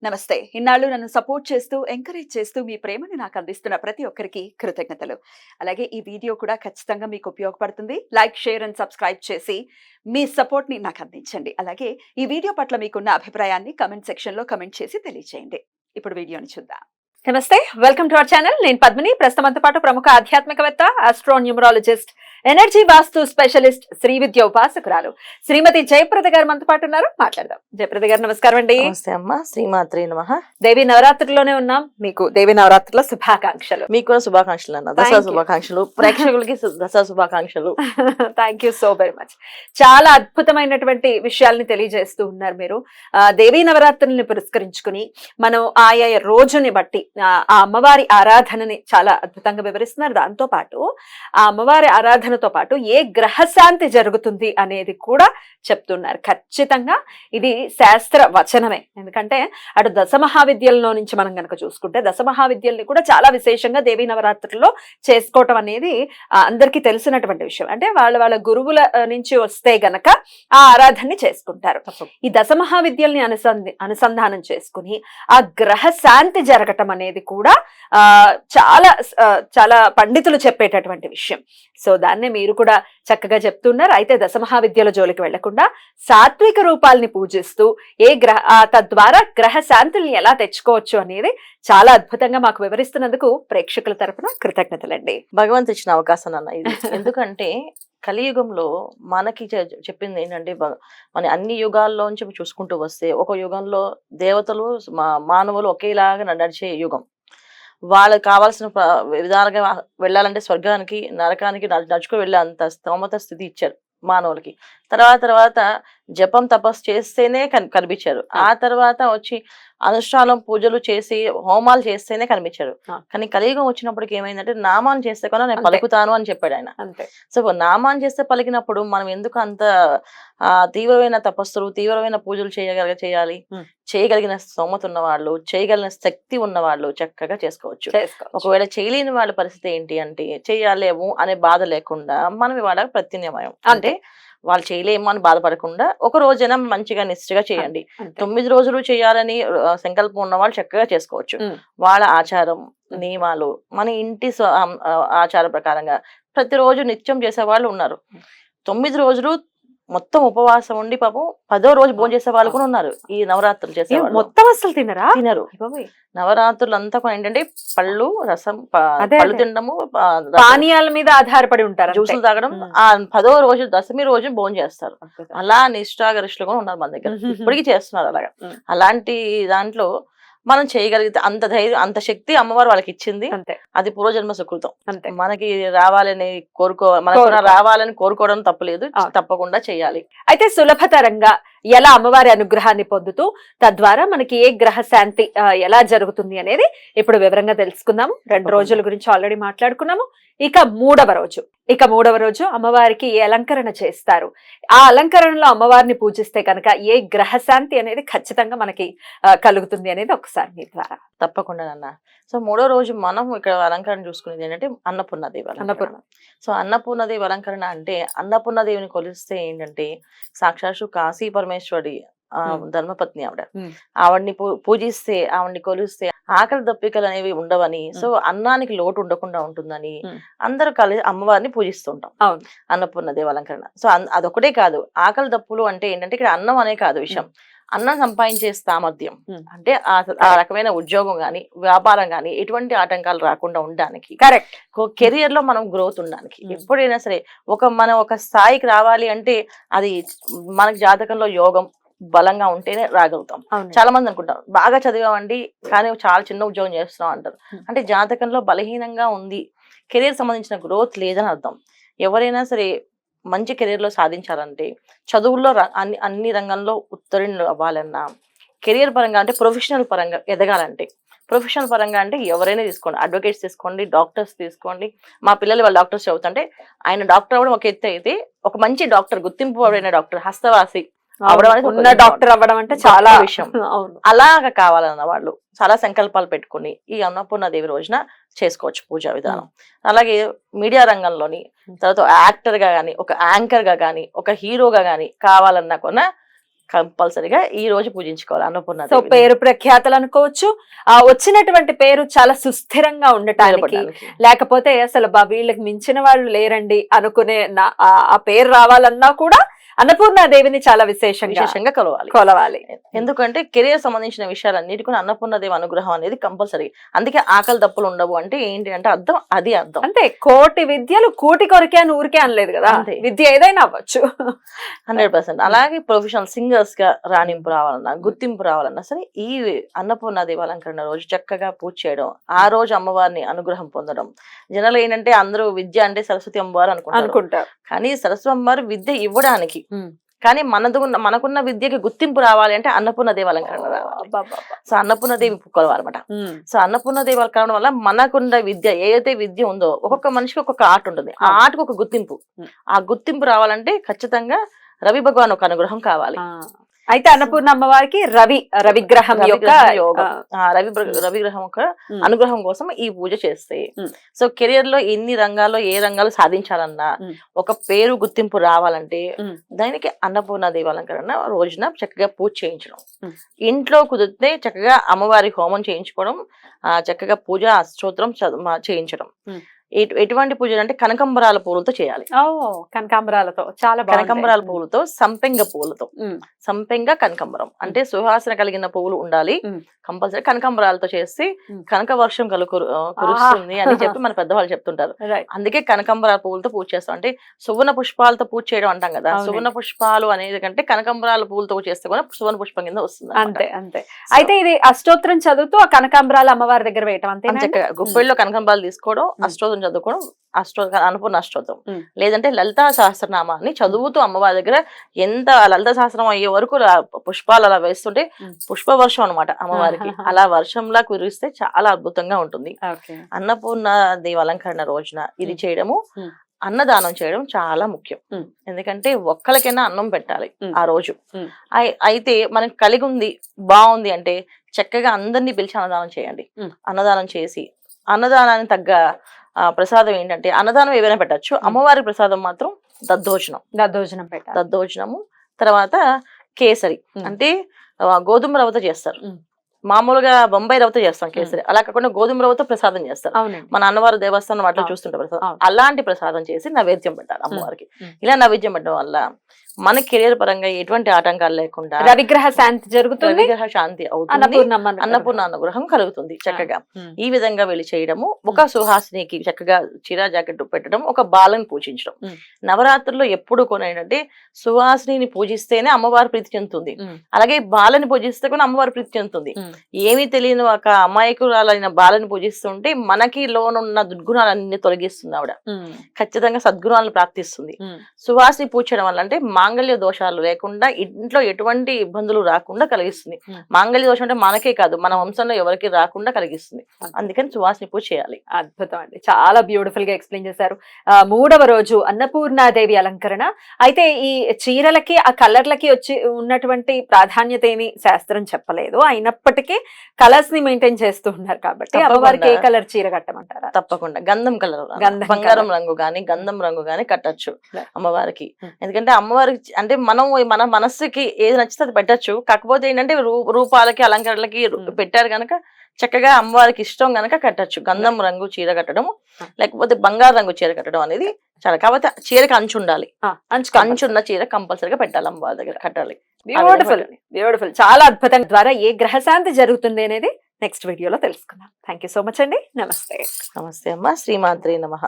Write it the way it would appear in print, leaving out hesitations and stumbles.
నమస్తే. ఇన్నాళ్ళు నన్ను సపోర్ట్ చేస్తూ, ఎంకరేజ్ చేస్తూ మీ ప్రేమని నాకు అందిస్తున్న ప్రతి ఒక్కరికి కృతజ్ఞతలు. అలాగే ఈ వీడియో కూడా ఖచ్చితంగా మీకు ఉపయోగపడుతుంది. లైక్, షేర్ అండ్ సబ్స్క్రైబ్ చేసి మీ సపోర్ట్‌ని నాకు అందించండి. అలాగే ఈ వీడియో పట్ల మీకున్న అభిప్రాయాన్ని కామెంట్ సెక్షన్‌లో కామెంట్ చేసి తెలియజేయండి. ఇప్పుడు వీడియోని చూద్దాం. నమస్తే, వెల్కమ్ టు అవర్ ఛానల్. నేను పద్మిని. ప్రస్తుతంతో పాటు ప్రముఖ ఆధ్యాత్మికవేత్త, ఆస్ట్రోన్యూమరాలజిస్ట్, ఎనర్జీ వాస్తు స్పెషలిస్ట్, శ్రీ విద్య ఉపాసకురాలు శ్రీమతి జయప్రద గారు మనతో పాటు ఉన్నారు. మాట్లాడదాం. జయప్రద గారు నమస్కారం అండి. నమస్తే అమ్మ. శ్రీమాత్రే నమః. దేవి నవరాత్రిలోనే ఉన్నాం. మీకు దేవి నవరాత్రిలో శుభాకాంక్షలు. మీకు కూడా శుభాకాంక్షలు అన్న. దసరా శుభాకాంక్షలు. ప్రేక్షకులకి దసరా శుభాకాంక్షలు. Thank you so very much. చాలా అద్భుతమైనటువంటి విషయాల్ని తెలియజేస్తూ ఉన్నారు మీరు. దేవీ నవరాత్రుల్ని పురస్కరించుకుని మనం ఆయా రోజుని బట్టి ఆ అమ్మవారి ఆరాధనని చాలా అద్భుతంగా వివరిస్తున్నారు. దాంతో పాటు ఆ అమ్మవారి ఆరాధనతో పాటు ఏ గ్రహశాంతి జరుగుతుంది అనేది కూడా చెప్తున్నారు. ఖచ్చితంగా ఇది శాస్త్ర వచనమే. ఎందుకంటే అటు దశమహావిద్యల్లో నుంచి మనం గనక చూసుకుంటే దశమహావిద్యల్ని కూడా చాలా విశేషంగా దేవీ నవరాత్రుల్లో చేసుకోవటం అనేది అందరికీ తెలిసినటువంటి విషయం. అంటే వాళ్ళ గురువుల నుంచి వస్తే గనక ఆ ఆరాధనని చేసుకుంటారు. ఈ దశమహావిద్యల్ని అనుసంధానం చేసుకుని ఆ గ్రహ శాంతి జరగటం అనేది కూడా చాలా చాలా పండితులు చెప్పేటటువంటి విషయం. సో దాన్నే మీరు కూడా చక్కగా చెప్తున్నారు. అయితే దశమహావిద్యల జోలికి వెళ్లకుండా సాత్విక రూపాలని పూజిస్తూ తద్వారా గ్రహ శాంతుల్ని ఎలా తెచ్చుకోవచ్చు అనేది చాలా అద్భుతంగా మాకు వివరిస్తున్నందుకు ప్రేక్షకుల తరపున కృతజ్ఞతలండి. భగవంతు ఇచ్చిన అవకాశం అన్న ఇది. ఎందుకంటే కలియుగంలో మనకి చెప్పింది ఏంటంటే, మన అన్ని యుగాల్లోంచి చూసుకుంటూ వస్తే ఒక యుగంలో దేవతలు మానవులు ఒకేలాగా నడిచే యుగం. వాళ్ళకి కావాల్సిన విధాలుగా వెళ్ళాలంటే స్వర్గానికి నరకానికి నడుచుకు వెళ్ళే అంత స్తోమత స్థితి ఇచ్చారు మానవులకి. తర్వాత జపం తపస్సు చేస్తేనే కనిపించారు. ఆ తర్వాత వచ్చి అనుష్ఠానం పూజలు చేసి హోమాలు చేస్తేనే కనిపించారు. కానీ కలియుగం వచ్చినప్పటికి ఏమైందంటే నామాన్ని చేస్తే కన్నా నేను పలుకుతాను అని చెప్పాడు ఆయన. సో నామాన్ని చేస్తే పలికినప్పుడు మనం ఎందుకు అంత తీవ్రమైన తపస్సులు తీవ్రమైన పూజలు చేయాలి? చేయగలిగిన స్తోమత ఉన్న వాళ్ళు, చేయగలిగిన శక్తి ఉన్న వాళ్ళు చక్కగా చేసుకోవచ్చు. ఒకవేళ చేయలేని వాళ్ళ పరిస్థితి ఏంటి అంటే, చెయ్యాలేము అనే బాధ లేకుండా మనం ఇవాళ ప్రత్యామ్నాయం అంటే వాళ్ళు చేయలేమో అని బాధపడకుండా ఒక రోజైనా మంచిగా నిష్ఠగా చేయండి. 9 రోజులు చేయాలని సంకల్పం ఉన్న వాళ్ళు చక్కగా చేసుకోవచ్చు. వాళ్ళ ఆచారం నియమాలు మన ఇంటి ఆచార ప్రకారంగా ప్రతిరోజు నిత్యం చేసే వాళ్ళు ఉన్నారు. 9 రోజులు మొత్తం ఉపవాసం ఉండి పాపం 10వ రోజు భోజనం చేసే వాళ్ళు కూడా ఉన్నారు. ఈ నవరాత్రులు చేసే మొత్తం అసలు తినరు. నవరాత్రులు అంతా కూడా ఏంటంటే పళ్ళు, రసం, పళ్ళు తినడము, పానీయాల మీద ఆధారపడి ఉంటారు, జ్యూసులు తాగడం. ఆ 10వ రోజు దశమి రోజు భోజనం చేస్తారు. అలా నిష్ఠాగరిష్ఠులు కూడా ఉన్నారు మన దగ్గర. ఇప్పటికీ చేస్తున్నారు అలాగా. అలాంటి దాంట్లో మనం చేయగలిగితే అంత ధైర్యం అంత శక్తి అమ్మవారు వాళ్ళకి ఇచ్చింది. అది పూర్వజన్మ సుకృతం. మనకి రావాలని రావాలని కోరుకోవడం తప్పలేదు, తప్పకుండా చేయాలి. అయితే సులభతరంగా ఎలా అమ్మవారి అనుగ్రహాన్ని పొందుతూ తద్వారా మనకి ఏ గ్రహ శాంతి ఎలా జరుగుతుంది అనేది ఇప్పుడు వివరంగా తెలుసుకుందాము. 2 రోజుల గురించి ఆల్రెడీ మాట్లాడుకున్నాము. ఇక మూడవ రోజు అమ్మవారికి ఏ అలంకరణ చేస్తారు, ఆ అలంకరణలో అమ్మవారిని పూజిస్తే కనుక ఏ గ్రహశాంతి అనేది ఖచ్చితంగా మనకి కలుగుతుంది అనేది ఒకసారి మీ ద్వారా. తప్పకుండా అన్న. సో 3వ రోజు మనం ఇక్కడ అలంకరణ చూసుకునేది ఏంటంటే అన్నపూర్ణదేవి అలంకరణ. సో అన్నపూర్ణదేవి అలంకరణ అంటే అన్నపూర్ణదేవిని కొలిస్తే ఏంటంటే సాక్షాత్తు కాశీ పరమేశ్వరి ధర్మపత్ని ఆవిడ్ని పూజిస్తే, ఆవిడ్ని కొలిస్తే ఆకలి దప్పికలు అనేవి ఉండవని, సో అన్నానికి లోటు ఉండకుండా ఉంటుందని అందరూ కలిసి అమ్మవారిని పూజిస్తుంటాం అన్నపూర్ణదేవి అలంకరణ. సో అదొకటే కాదు, ఆకలి దప్పులు అంటే ఏంటంటే ఇక్కడ అన్నం అనే కాదు విషయం, అన్నం సంపాదించే సామర్థ్యం. అంటే ఆ రకమైన ఉద్యోగం గాని వ్యాపారం గాని ఎటువంటి ఆటంకాలు రాకుండా ఉండడానికి, కరెక్ట్ కెరియర్ లో మనం గ్రోత్ ఉండడానికి, ఎప్పుడైనా సరే మనం ఒక స్థాయికి రావాలి అంటే అది మనకి జాతకంలో యోగం బలంగా ఉంటేనే రాగలుగుతాం. చాలా మంది అనుకుంటారు బాగా చదివామండి కానీ చాలా చిన్న ఉద్యోగం చేస్తున్నాం అంటారు. అంటే జాతకంలో బలహీనంగా ఉంది, కెరీర్ సంబంధించిన గ్రోత్ లేదని అర్థం. ఎవరైనా సరే మంచి కెరీర్ లో సాధించాలంటే, చదువుల్లో అన్ని రంగంలో ఉత్తీర్ణులు అవ్వాలన్నా, కెరియర్ పరంగా అంటే ప్రొఫెషనల్ పరంగా ఎదగాలంటే, ప్రొఫెషనల్ పరంగా అంటే ఎవరైనా తీసుకోండి, అడ్వకేట్స్ తీసుకోండి, డాక్టర్స్ తీసుకోండి. మా పిల్లలు వాళ్ళ డాక్టర్స్ చదువుతుంటే ఆయన డాక్టర్ అవ్వడం ఒక ఎత్తు అయితే, ఒక మంచి డాక్టర్ గుర్తింపు పడిన డాక్టర్ హస్తవాసి డాక్టర్ అవ్వడం అంటే చాలా విషయం. అలాగా కావాలన్న వాళ్ళు చాలా సంకల్పాలు పెట్టుకుని ఈ అన్నపూర్ణదేవి రోజున చేసుకోవచ్చు పూజా విధానం. అలాగే మీడియా రంగంలోని తర్వాత యాక్టర్ గా గానీ, ఒక యాంకర్ గా గానీ, ఒక హీరోగా గానీ కావాలన్నా కొన్న కంపల్సరిగా ఈ రోజు పూజించుకోవాలి అన్నపూర్ణ సో పేరు ప్రఖ్యాతలు అనుకోవచ్చు, వచ్చినటువంటి పేరు చాలా సుస్థిరంగా ఉండటానికి, లేకపోతే అసలు వీళ్ళకి మించిన వాళ్ళు లేరండి అనుకునే ఆ పేరు రావాలన్నా కూడా అన్నపూర్ణాదేవిని చాలా విశేషంగా కొలవాలి. ఎందుకంటే కెరియర్ సంబంధించిన విషయాలన్నిటి కూడా అన్నపూర్ణాదేవి అనుగ్రహం అనేది కంపల్సరీ. అందుకే ఆకలి దప్పులు ఉండవు అంటే ఏంటి అంటే అర్థం అంటే కోటి విద్యలు కూటి కొరికే అని ఊరికే అనలేదు కదా, విద్య ఏదైనా అవ్వచ్చు. 100%. అలాగే ప్రొఫెషనల్ సింగర్స్ గా రాణింపు రావాలన్నా, గుర్తింపు రావాలన్నా సరే ఈ అన్నపూర్ణాదేవి అలంకరణ రోజు చక్కగా పూజ చేయడం, ఆ రోజు అమ్మవారిని అనుగ్రహం పొందడం. జనాలు ఏంటంటే అందరూ విద్య అంటే సరస్వతి అమ్మవారు అనుకుంటారు, కానీ సరస్వతి అమ్మవారు విద్య ఇవ్వడానికి, కానీ మనకున్న విద్యకి గుర్తింపు రావాలి అంటే అన్నపూర్ణదేవి అలంకరణ రావాలి. సో అన్నపూర్ణదేవి కొలవాలన్నమాట. సో అన్నపూర్ణదేవి అలంకరణ వల్ల మనకున్న విద్య ఏదైతే విద్య ఉందో, ఒక్కొక్క మనిషికి ఒక్కొక్క ఆర్ట్ ఉంటుంది, ఆ ఆర్ట్కి ఒక గుర్తింపు, ఆ గుర్తింపు రావాలంటే ఖచ్చితంగా రవి భగవాన్ ఒక అనుగ్రహం కావాలి. అయితే అన్నపూర్ణ అమ్మవారికి రవిగ్రహం యొక్క రవిగ్రహం యొక్క అనుగ్రహం కోసం ఈ పూజ చేస్తే, సో కెరియర్ లో ఎన్ని రంగాల్లో ఏ రంగాలు సాధించాలన్నా, ఒక పేరు గుర్తింపు రావాలంటే దానికి అన్నపూర్ణాదేవి అలంకరణ రోజున చక్కగా పూజ చేయించడం, ఇంట్లో కుదిరితే చక్కగా అమ్మవారి హోమం చేయించుకోవడం, చక్కగా పూజ స్తోత్రం చేయించడం. ఎటువంటి పూజలు అంటే కనకాంబరాల పూలతో చేయాలి. కనకాంబరాలతో చాలా కనకాంబరాల పువ్వులతో, సంపెంగ పువ్వులతో, సంపెంగ కనకాంబరం అంటే సువాసన కలిగిన పువ్వులు ఉండాలి కంపల్సరీ. కనకాంబరాలతో చేసి కనక వర్షం కురుస్తుంది అని చెప్పి మన పెద్దవాళ్ళు చెప్తుంటారు. అందుకే కనకాంబరాల పువ్వులతో పూజ చేస్తాం. అంటే సువర్ణ పుష్పాలతో పూజ చేయడం అంటాం కదా, సువర్ణ పుష్పాలు అనేది కంటే కనకాంబరాల పువ్వులతో చేస్తే కూడా సువర్ణ పుష్పం కింద వస్తుంది. అంతే. అయితే ఇది అష్టోత్తరం చదువుతూ ఆ కనకాంబరాలు అమ్మవారి దగ్గర వేయటం అంతే. గుప్పెల్లో కనకాంబరాలు తీసుకోవడం, అష్టోత్తరం చదువుకోవడం, అన్నపూర్ణ అష్టోత్తరం, లేదంటే లలితా సహస్రనామాన్ని చదువుతూ అమ్మవారి దగ్గర ఎంత లలితా సహస్రం అయ్యే వరకు పుష్పాలు అలా వేస్తుంటే పుష్ప వర్షం అనమాట అమ్మవారికి. అలా వర్షంలా కురిస్తే చాలా అద్భుతంగా ఉంటుంది. అన్నపూర్ణ దేవి అలంకరణ రోజున ఇది చేయడము, అన్నదానం చేయడం చాలా ముఖ్యం. ఎందుకంటే ఒక్కరికైనా అన్నం పెట్టాలి ఆ రోజు. అయితే మనకి కలిగి ఉంది బాగుంది అంటే చక్కగా అందరినీ పిలిచి అన్నదానం చేయండి. అన్నదానం చేసి అన్నదానానికి తగ్గ ప్రసాదం ఏంటంటే, అన్నదానం ఏవైనా పెట్టచ్చు, అమ్మవారి ప్రసాదం మాత్రం దద్దోజనము, తర్వాత కేసరి అంటే గోధుమ రవ్వతో చేస్తారు. మామూలుగా బొంబాయి రవ్వతో చేస్తాం కేసరి, అలా కాకుండా గోధుమ రవ్వతో ప్రసాదం చేస్తారు. మన అన్నవారు దేవస్థానం వాటిలో చూస్తుంటే ప్రసాదం, అలాంటి ప్రసాదం చేసి నైవేద్యం పెట్టాలి అమ్మవారికి. ఇలా నైవేద్యం పెట్టడం వల్ల మన కెరియర్ పరంగా ఎటువంటి ఆటంకాలు లేకుండా రవిగ్రహ శాంతి జరుగుతుంది, రవిగ్రహ శాంతి అవుతుంది, అన్నపూర్ణ అనుగ్రహం కలుగుతుంది. చక్కగా ఈ విధంగా వెళ్ళి చేయడము, ఒక సుహాసినికి చక్కగా చీరా జాకెట్ పెట్టడం, ఒక బాలను పూజించడం. నవరాత్రుల్లో ఎప్పుడు కూడా ఏంటంటే సుహాసిని పూజిస్తేనే అమ్మవారి ప్రీతి చెందుతుంది, అలాగే బాలని పూజిస్తే కూడా అమ్మవారి ప్రీతి చెందుతుంది. ఏమీ తెలియని ఒక అమాయకురాలైన బాలని పూజిస్తుంటే మనకి లోనున్న దుర్గుణాలన్నీ తొలగిస్తుంది ఆవిడ, ఖచ్చితంగా సద్గుణాలను ప్రాప్తిస్తుంది. సుహాసిని పూజ చేయడం వల్ల అంటే మాంగళ్య దోషాలు లేకుండా, ఇంట్లో ఎటువంటి ఇబ్బందులు రాకుండా కలిగిస్తుంది. మాంగళ్య దోషం అంటే మనకే కాదు, మన వంశంలో ఎవరికి రాకుండా కలిగిస్తుంది. అందుకని సువాసిని పూజ చేయాలి. అద్భుతం అండి, చాలా బ్యూటిఫుల్ గా ఎక్స్ప్లెయిన్ చేశారు. మూడవ రోజు అన్నపూర్ణాదేవి అలంకరణ. అయితే ఈ చీరలకి ఆ కలర్లకి వచ్చి ఉన్నటువంటి ప్రాధాన్యత ఏమి శాస్త్రం చెప్పలేదు, అయినప్పటికీ కలర్స్ ని మెయింటైన్ చేస్తూ ఉన్నారు కాబట్టి అమ్మవారికి ఏ కలర్ చీర కట్టమంటారా? తప్పకుండా గంధం కలర్, బంగారం రంగు గాని గంధం రంగు గాని కట్టచ్చు అమ్మవారికి. ఎందుకంటే అమ్మవారికి అంటే మన మనస్సుకి ఏది నచ్చితే అది పెట్టచ్చు. కాకపోతే ఏంటంటే రూపాలకి అలంకరణలకి పెట్టారు కనుక చక్కగా అమ్మవారికి ఇష్టం గనక కట్టచ్చు. గంధం రంగు చీర కట్టడం, లేకపోతే బంగారు రంగు చీర కట్టడం అనేది చాలా. కాబట్టి చీరకి అంచు ఉండాలి, అంచున్న చీర కంపల్సరీగా పెట్టాలి అమ్మవారి దగ్గర, కట్టాలి. బ్యూటిఫుల్, చాలా అద్భుతం. ద్వారా ఏ గ్రహశాంతి జరుగుతుంది అనేది నెక్స్ట్ వీడియోలో తెలుసుకుందాం. థ్యాంక్ యూ సో మచ్ అండి. నమస్తే. నమస్తే అమ్మ. శ్రీమాత్రే నమః.